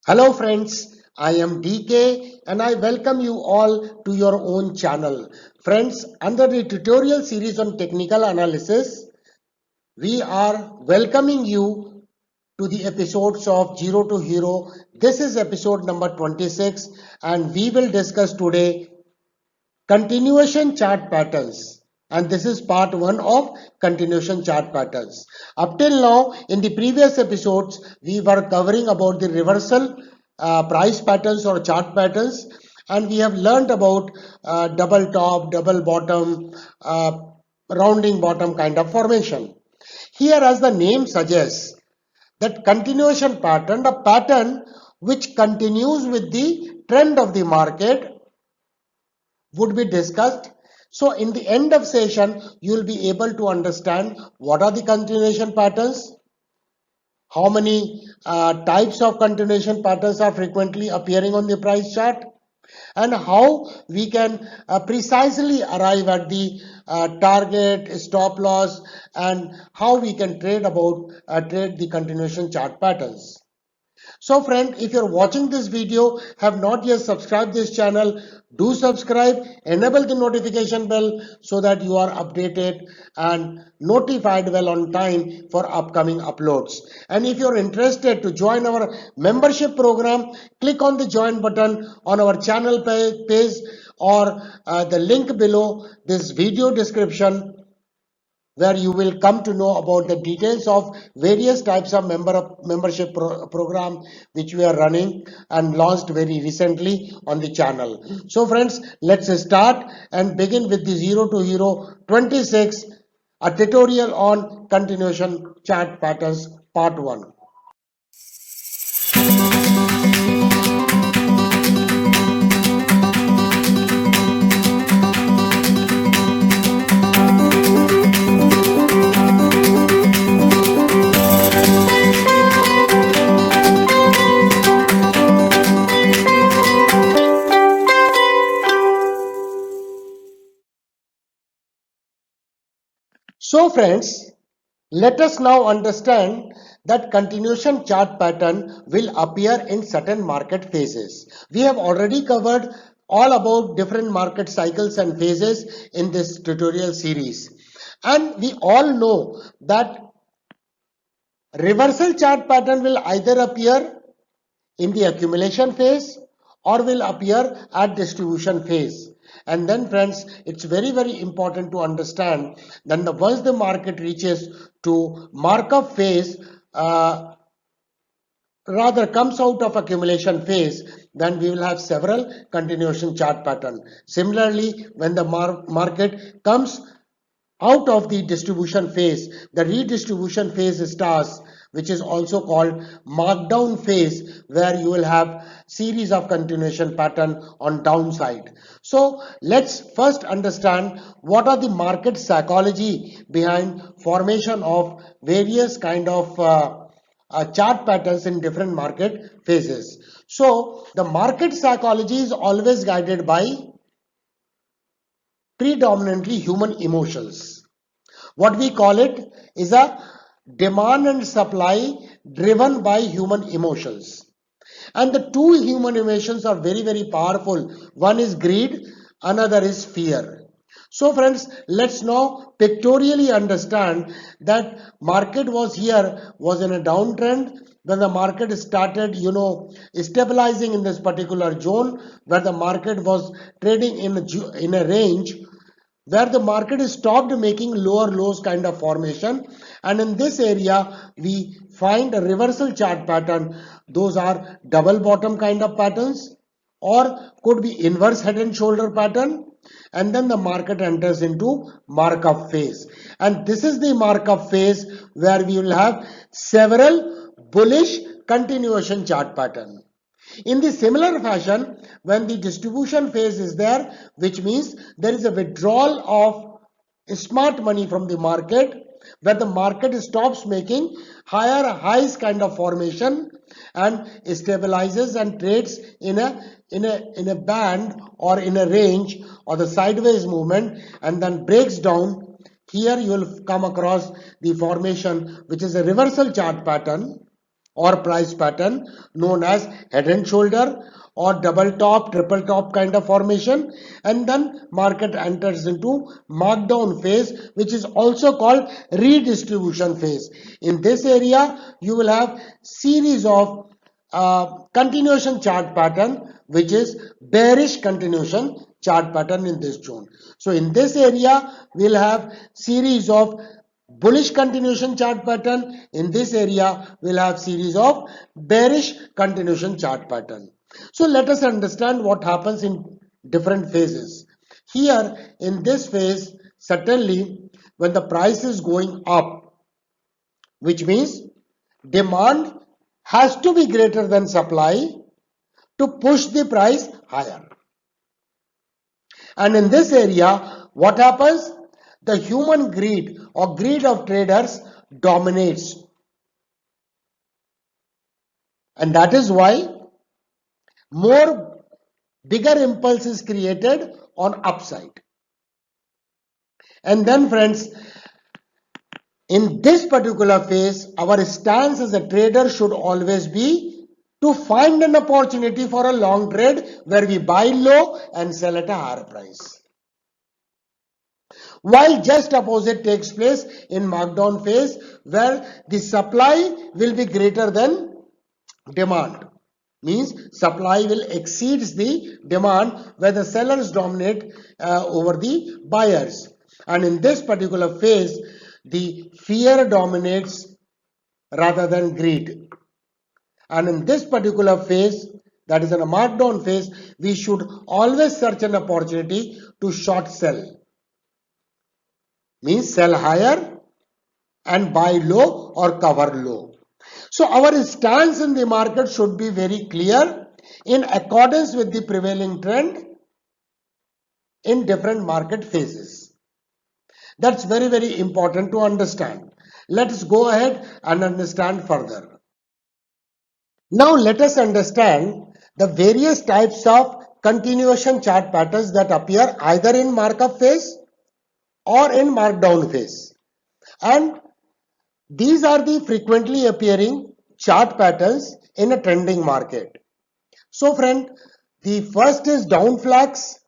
Hello friends, I am DK and I welcome you all to your own channel. Friends, under the tutorial series on technical analysis, we are welcoming you to the episodes of Zero to Hero. This is episode number 26 and we will discuss today continuation chart patterns. And this is part 1 of continuation chart patterns. Up till now, in the previous episodes, we were covering about the reversal price patterns or chart patterns, and we have learned about double top, double bottom, rounding bottom kind of formation. Here, as the name suggests, that continuation pattern, the pattern which continues with the trend of the market, would be discussed. So in the end of session, you will be able to understand what are the continuation patterns, how many types of continuation patterns are frequently appearing on the price chart, and how we can precisely arrive at the target, stop loss, and how we can trade the continuation chart patterns. So friend, if you're watching this video, have not yet subscribed this channel, do subscribe, enable the notification bell so that you are updated and notified well on time for upcoming uploads. And if you're interested to join our membership program, click on the join button on our channel page or the link below this video description, where you will come to know about the details of various types of membership program which we are running and launched very recently on the channel. So friends, let's start and begin with the Zero to Hero 26, a tutorial on continuation chart patterns part 1. So friends, let us now understand that continuation chart pattern will appear in certain market phases. We have already covered all about different market cycles and phases in this tutorial series. And we all know that reversal chart pattern will either appear in the accumulation phase or will appear at distribution phase. And then friends, it's very important to understand that once the market reaches to markup phase, rather comes out of accumulation phase, then we will have several continuation chart pattern. Similarly, when the market comes out of the distribution phase, the redistribution phase starts, which is also called markdown phase, where you will have series of continuation pattern on downside. So let's first understand what are the market psychology behind formation of various kind of chart patterns in different market phases. So the market psychology is always guided by predominantly human emotions. What we call it is a demand and supply driven by human emotions. And the two human emotions are very powerful. One is greed, another is fear. So friends, let's now pictorially understand that market was in a downtrend. When the market started, stabilizing in this particular zone, where the market was trading in a range where the market stopped making lower lows kind of formation, and in this area we find a reversal chart pattern. Those are double bottom kind of patterns, or could be inverse head and shoulder pattern, and then the market enters into markup phase, and this is the markup phase where we will have several bullish continuation chart pattern. In the similar fashion, when the distribution phase is there, which means there is a withdrawal of smart money from the market, where the market stops making higher highs kind of formation and stabilizes and trades in a band or in a range or the sideways movement, and then breaks down. Here you will come across the formation which is a reversal chart pattern, or price pattern known as head and shoulder or double top, triple top kind of formation, and then market enters into markdown phase, which is also called redistribution phase. In this area, you will have series of continuation chart pattern, which is bearish continuation chart pattern in this zone. So in this area, we'll have series of bullish continuation chart pattern. In this area, we'll have series of bearish continuation chart pattern. So let us understand what happens in different phases. Here in this phase, certainly when the price is going up, which means demand has to be greater than supply to push the price higher. And in this area, what happens? The human greed or greed of traders dominates. And that is why more bigger impulse is created on upside. And then friends, in this particular phase, our stance as a trader should always be to find an opportunity for a long trade where we buy low and sell at a higher price. While just opposite takes place in markdown phase where the supply will be greater than demand. Means supply will exceeds the demand where the sellers dominate over the buyers. And in this particular phase, the fear dominates rather than greed. And in this particular phase, that is in a markdown phase, we should always search an opportunity to short sell. Means sell higher and buy low or cover low. So our stance in the market should be very clear in accordance with the prevailing trend in different market phases. That's very, very important to understand. Let's go ahead and understand further. Now let us understand the various types of continuation chart patterns that appear either in markup phase or in markdown phase. And these are the frequently appearing chart patterns in a trending market. So friend, the first is down flags.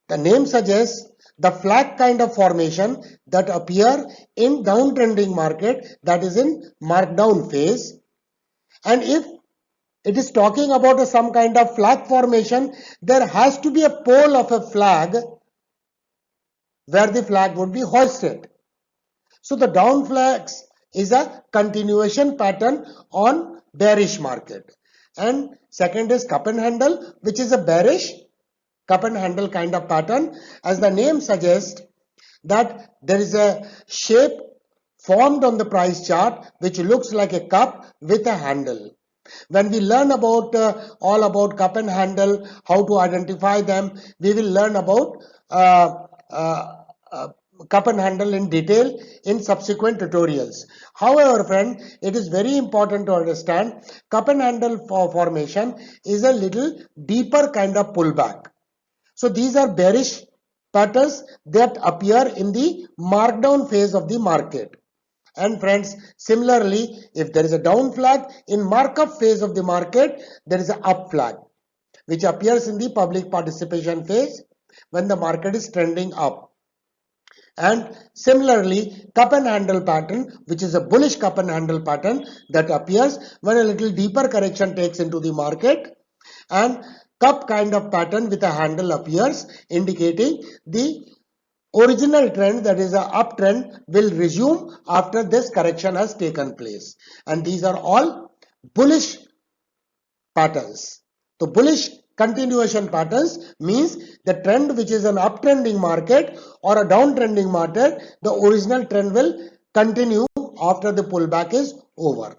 The name suggests the flag kind of formation that appear in downtrending market, that is in markdown phase. And if it is talking about some kind of flag formation, there has to be a pole of a flag where the flag would be hoisted. So the down flags is a continuation pattern on bearish market. And second is cup and handle, which is a bearish cup and handle kind of pattern. As the name suggests that there is a shape formed on the price chart which looks like a cup with a handle. When we learn about all about cup and handle, how to identify them, we will learn about cup and handle in detail in subsequent tutorials. However, friend, it is very important to understand cup and handle formation is a little deeper kind of pullback. So these are bearish patterns that appear in the markdown phase of the market. And friends, similarly, if there is a down flag in markup phase of the market, there is an up flag which appears in the public participation phase when the market is trending up. And similarly, cup and handle pattern, which is a bullish cup and handle pattern that appears when a little deeper correction takes into the market, and cup kind of pattern with a handle appears, indicating the original trend, that is a uptrend, will resume after this correction has taken place. And these are all bullish patterns. So bullish continuation patterns means the trend which is an uptrending market or a downtrending market, the original trend will continue after the pullback is over.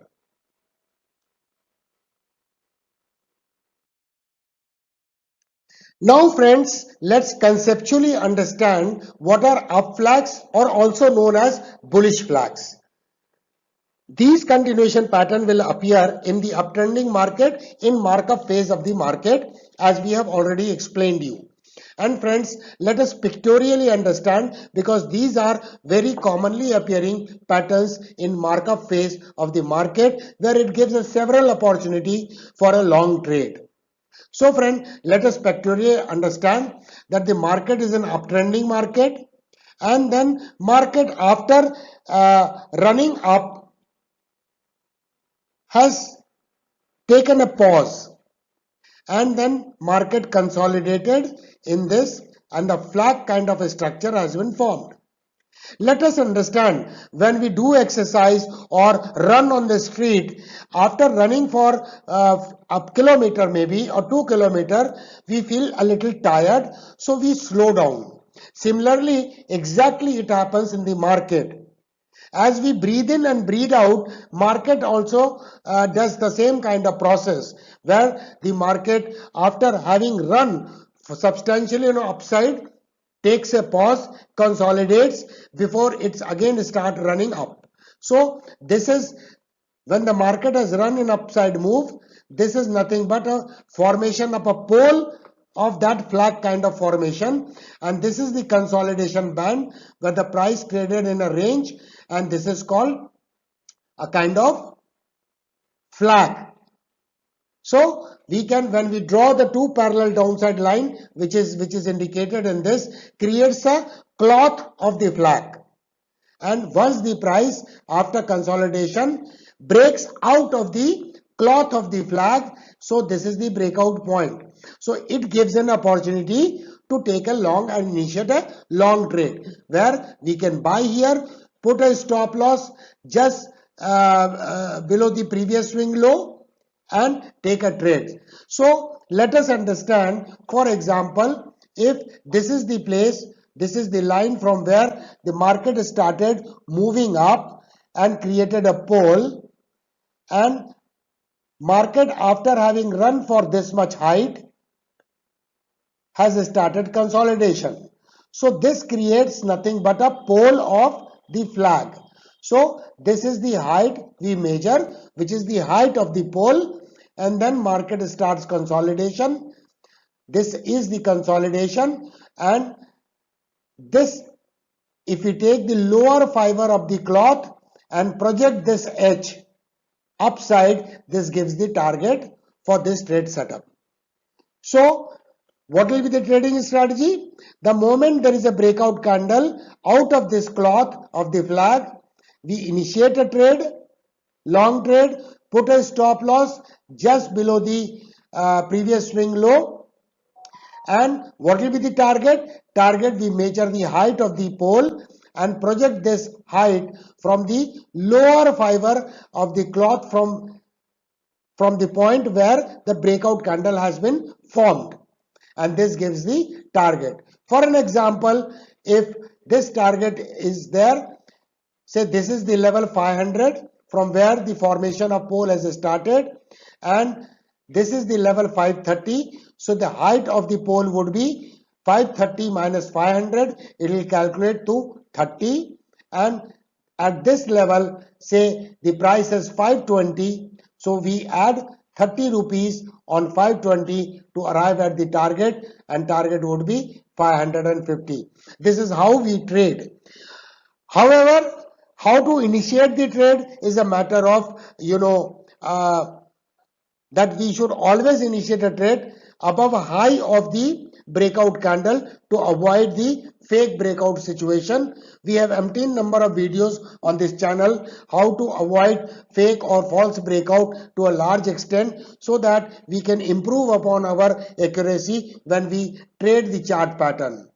Now friends, let's conceptually understand what are up flags or also known as bullish flags. These continuation pattern will appear in the uptrending market in markup phase of the market, as we have already explained you. And friends, let us pictorially understand, because these are very commonly appearing patterns in markup phase of the market, where it gives us several opportunity for a long trade. So friend, let us pictorially understand that the market is an uptrending market, and then market after running up has taken a pause, and then market consolidated in this, and the flag kind of a structure has been formed. Let us understand, when we do exercise or run on the street, after running for a kilometer maybe or 2 kilometers, we feel a little tired, so we slow down. Similarly, exactly it happens in the market. As we breathe in and breathe out, market also does the same kind of process, where the market, after having run substantially upside, takes a pause, consolidates before it's again start running up. So this is when the market has run in upside move. This is nothing but a formation of a pole of that flag kind of formation, and this is the consolidation band where the price traded in a range, and this is called a kind of flag. So we can, when we draw the two parallel downside line, which is indicated in this, creates a cloth of the flag. And once the price after consolidation breaks out of the cloth of the flag, so this is the breakout point. So it gives an opportunity to take a long and initiate a long trade, where we can buy here, put a stop loss just below the previous swing low, and take a trade. So let us understand, for example, if this is the place, this is the line from where the market started moving up and created a pole, and market after having run for this much height has started consolidation. So this creates nothing but a pole of the flag. So this is the height we measure, which is the height of the pole, and then market starts consolidation. This is the consolidation, and this, if we take the lower fiber of the cloth and project this edge upside, this gives the target for this trade setup. So what will be the trading strategy? The moment there is a breakout candle out of this cloth of the flag, we initiate a trade, long trade, put a stop loss just below the previous swing low. And what will be the target? Target, we measure the height of the pole and project this height from the lower fiber of the cloth from the point where the breakout candle has been formed, and this gives the target. For an example, if this target is there, say this is the level 500 from where the formation of pole has started, and this is the level 530. So the height of the pole would be 530 minus 500. It will calculate to 30, and at this level, say the price is 520. So we add 30 rupees on 520 to arrive at the target, and target would be 550. This is how we trade. However, how to initiate the trade is a matter of, that we should always initiate a trade above a high of the breakout candle to avoid the fake breakout situation. We have umpteen number of videos on this channel how to avoid fake or false breakout to a large extent, so that we can improve upon our accuracy when we trade the chart pattern.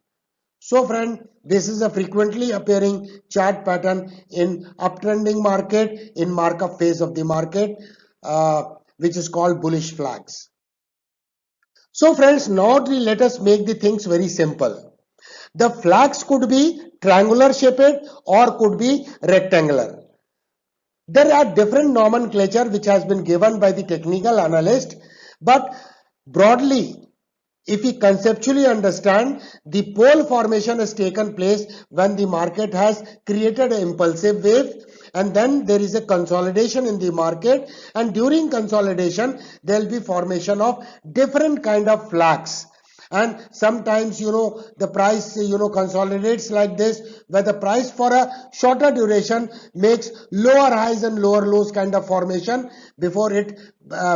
So friend, this is a frequently appearing chart pattern in uptrending market, in markup phase of the market, which is called bullish flags. So friends, now let us make the things very simple. The flags could be triangular shaped or could be rectangular. There are different nomenclature which has been given by the technical analyst, but broadly, if we conceptually understand, the pole formation has taken place when the market has created an impulsive wave, and then there is a consolidation in the market, and during consolidation there will be formation of different kind of flags, And sometimes the price consolidates like this, where the price for a shorter duration makes lower highs and lower lows kind of formation before it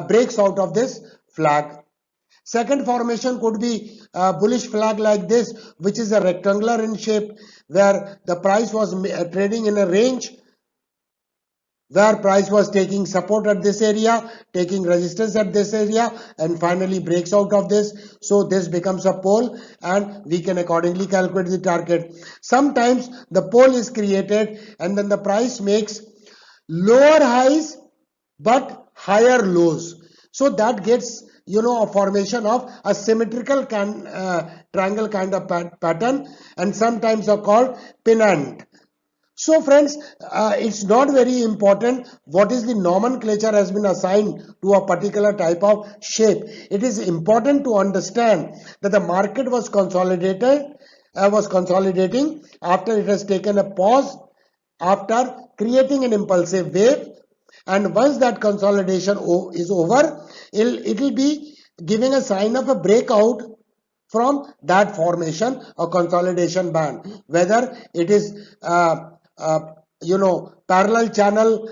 breaks out of this flag. Second formation could be a bullish flag like this, which is a rectangular in shape, where the price was trading in a range where price was taking support at this area, taking resistance at this area, and finally breaks out of this. So this becomes a pole, and we can accordingly calculate the target. Sometimes the pole is created and then the price makes lower highs but higher lows. So that gets a formation of a symmetrical triangle kind of pattern, and sometimes are called pennant. So friends, it's not very important what is the nomenclature has been assigned to a particular type of shape. It is important to understand that the market was consolidating after it has taken a pause, after creating an impulsive wave, and once that consolidation is over, it will be giving a sign of a breakout from that formation, a consolidation band, whether it is parallel channel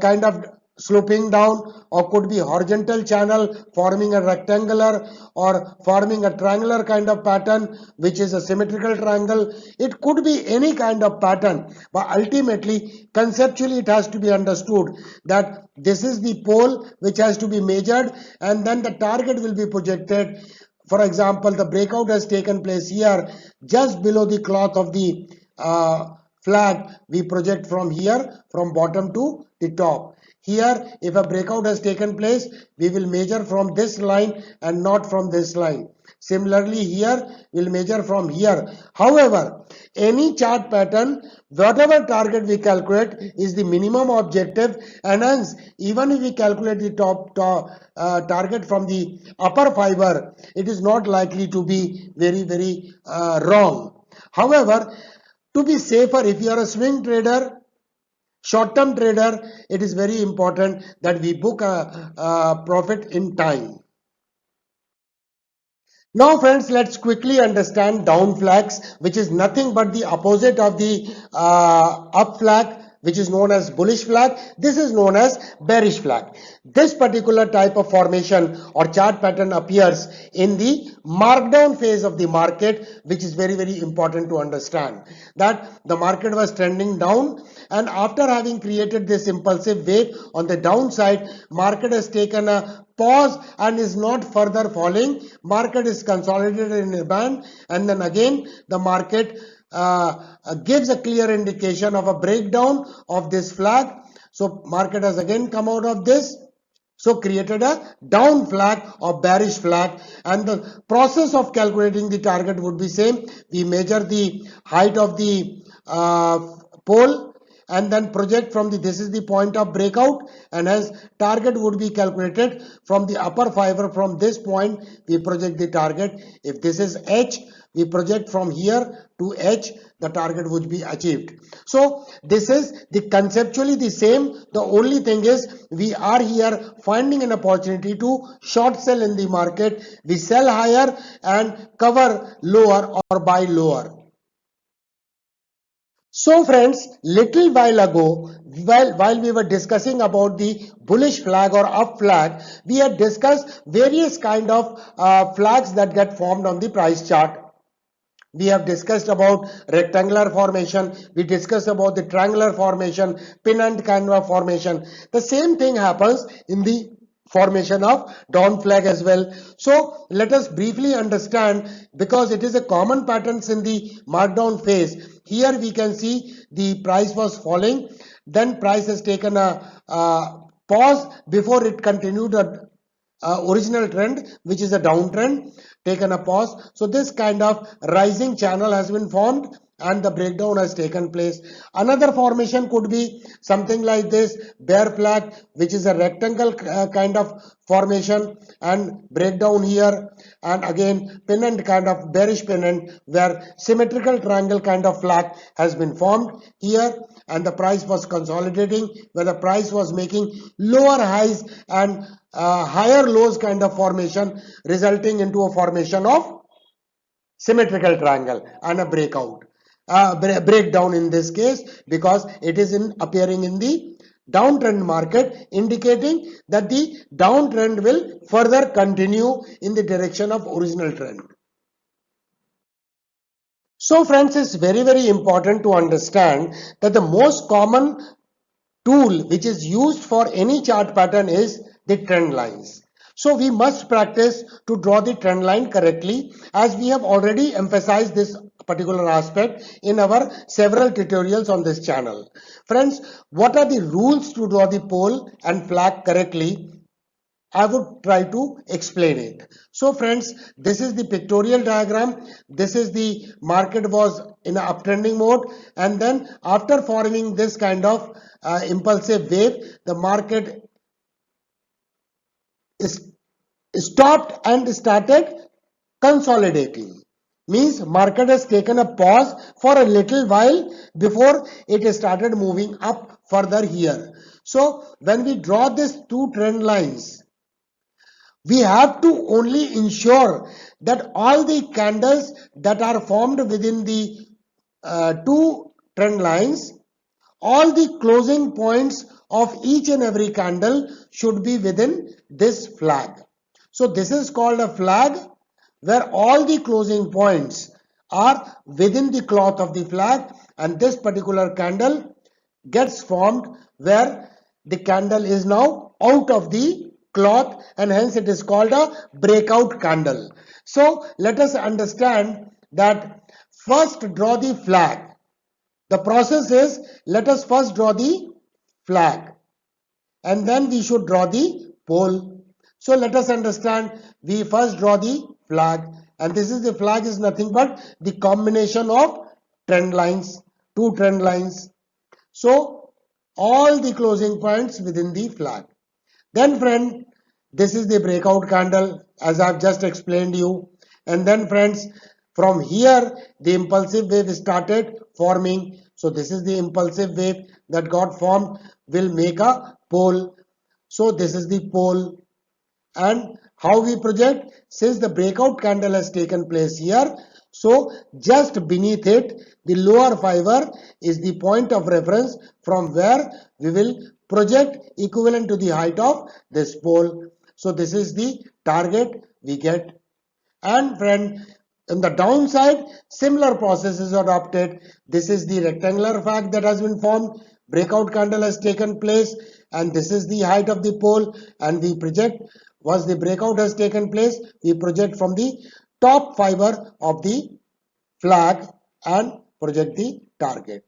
kind of sloping down, or could be horizontal channel forming a rectangular or forming a triangular kind of pattern, which is a symmetrical triangle. It could be any kind of pattern, but ultimately conceptually it has to be understood that this is the pole which has to be measured, and then the target will be projected. For example, the breakout has taken place here just below the cloth of the flag. We project from here, from bottom to the top. Here, if a breakout has taken place, we will measure from this line and not from this line. Similarly, here we'll measure from here. However, any chart pattern, whatever target we calculate is the minimum objective, and hence even if we calculate the top target from the upper fiber, it is not likely to be very wrong. However, to be safer, if you are a swing trader, short-term trader, it is very important that we book a profit in time. Now friends, let's quickly understand down flags, which is nothing but the opposite of the up flag, which is known as bullish flag. This is known as bearish flag. This particular type of formation or chart pattern appears in the markdown phase of the market, which is very important to understand. That the market was trending down, and after having created this impulsive wave on the downside, market has taken a pause and is not further falling. Market is consolidated in a band, and then again the market gives a clear indication of a breakdown of this flag. So market has again come out of this, so created a down flag or bearish flag, and the process of calculating the target would be same. We measure the height of the pole and then project from this is the point of breakout, and as target would be calculated from the upper fiber. From this point we project the target. If this is H, we project from here to H, the target would be achieved. So this is the conceptually the same. The only thing is we are here finding an opportunity to short sell in the market. We sell higher and cover lower or buy lower. So friends, little while ago, while we were discussing about the bullish flag or up flag, we had discussed various kind of flags that get formed on the price chart. We have discussed about rectangular formation, we discussed about the triangular formation, pennant kind of formation. The same thing happens in the formation of down flag as well. So let us briefly understand, because it is a common patterns in the markdown phase. Here we can see the price was falling, then price has taken a pause before it continued a original trend, which is a downtrend, taken a pause. So this kind of rising channel has been formed and the breakdown has taken place. Another formation could be something like this, bear flag, which is a rectangle kind of formation, and breakdown here, and again pennant kind of bearish pennant, where symmetrical triangle kind of flag has been formed here, and the price was consolidating, where the price was making lower highs and higher lows kind of formation, resulting into a formation of symmetrical triangle and a breakdown in this case, because it is appearing in the downtrend market, indicating that the downtrend will further continue in the direction of original trend. So friends, it's very important to understand that the most common tool which is used for any chart pattern is the trend lines. So we must practice to draw the trend line correctly, as we have already emphasized this particular aspect in our several tutorials on this channel. Friends, what are the rules to draw the pole and flag correctly? I would try to explain it. So friends, this is the pictorial diagram. This is the market was in an uptrending mode, and then after forming this kind of impulsive wave, the market is stopped and started consolidating. Means market has taken a pause for a little while before it started moving up further here. So when we draw these two trend lines, we have to only ensure that all the candles that are formed within the two trend lines, all the closing points of each and every candle should be within this flag. So this is called a flag, where all the closing points are within the cloth of the flag, and this particular candle gets formed where the candle is now out of the cloth, and hence it is called a breakout candle. So let us understand that first draw the flag. The process is, let us first draw the flag and then we should draw the pole. So let us understand, we first draw the flag, and this is the flag is nothing but the combination of trend lines, two trend lines. So all the closing points within the flag. Then friend, this is the breakout candle as I have just explained you. And then friends, from here the impulsive wave started forming. So this is the impulsive wave that got formed, will make a pole. So this is the pole. And how we project, since the breakout candle has taken place here, so just beneath it, the lower fiber is the point of reference from where we will project equivalent to the height of this pole. So this is the target we get. And friend, on the downside, similar process is adopted. This is the rectangular flag that has been formed. Breakout candle has taken place, and this is the height of the pole, and we project, once the breakout has taken place, we project from the top fiber of the flag and project the target.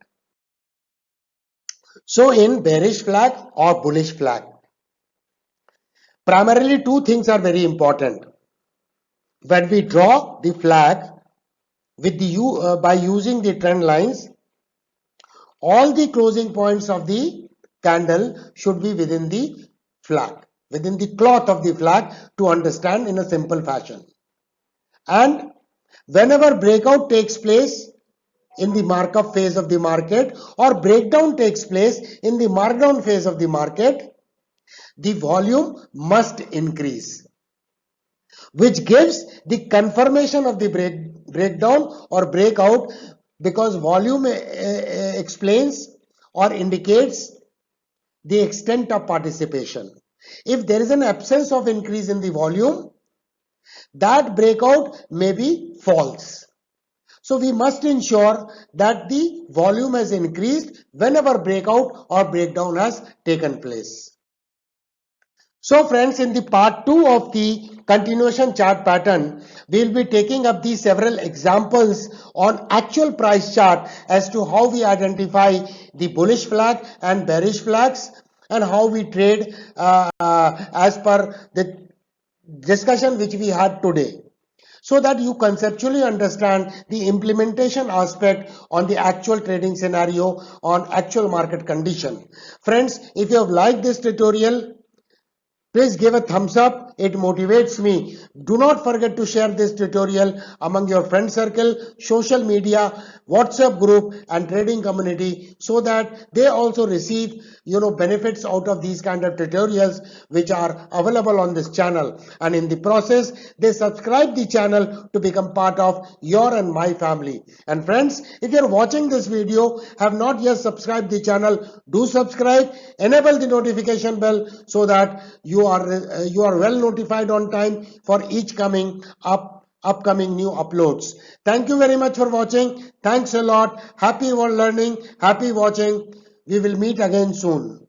So in bearish flag or bullish flag, primarily two things are very important. When we draw the flag with the by using the trend lines, all the closing points of the candle should be within the flag, within the cloth of the flag, to understand in a simple fashion. And whenever breakout takes place in the markup phase of the market, or breakdown takes place in the markdown phase of the market, the volume must increase, which gives the confirmation of the breakdown or breakout, because volume explains or indicates the extent of participation. If there is an absence of increase in the volume, that breakout may be false. So we must ensure that the volume has increased whenever breakout or breakdown has taken place. So friends, in the part 2 of the continuation chart pattern, we will be taking up the several examples on actual price chart as to how we identify the bullish flag and bearish flags, and how we trade as per the discussion which we had today, so that you conceptually understand the implementation aspect on the actual trading scenario on actual market condition. Friends, if you have liked this tutorial, please give a thumbs up it motivates me. Do not forget to share this tutorial among your friend circle, social media, WhatsApp group and trading community so that they also receive benefits out of these kind of tutorials which are available on this channel, and in the process they subscribe the channel to become part of your and my family. And friends, if you're watching this video, have not yet subscribed the channel, do subscribe, enable the notification bell so that you are well notified on time for each upcoming new uploads. Thank you very much for watching. Thanks a lot. Happy learning, happy watching. We will meet again soon.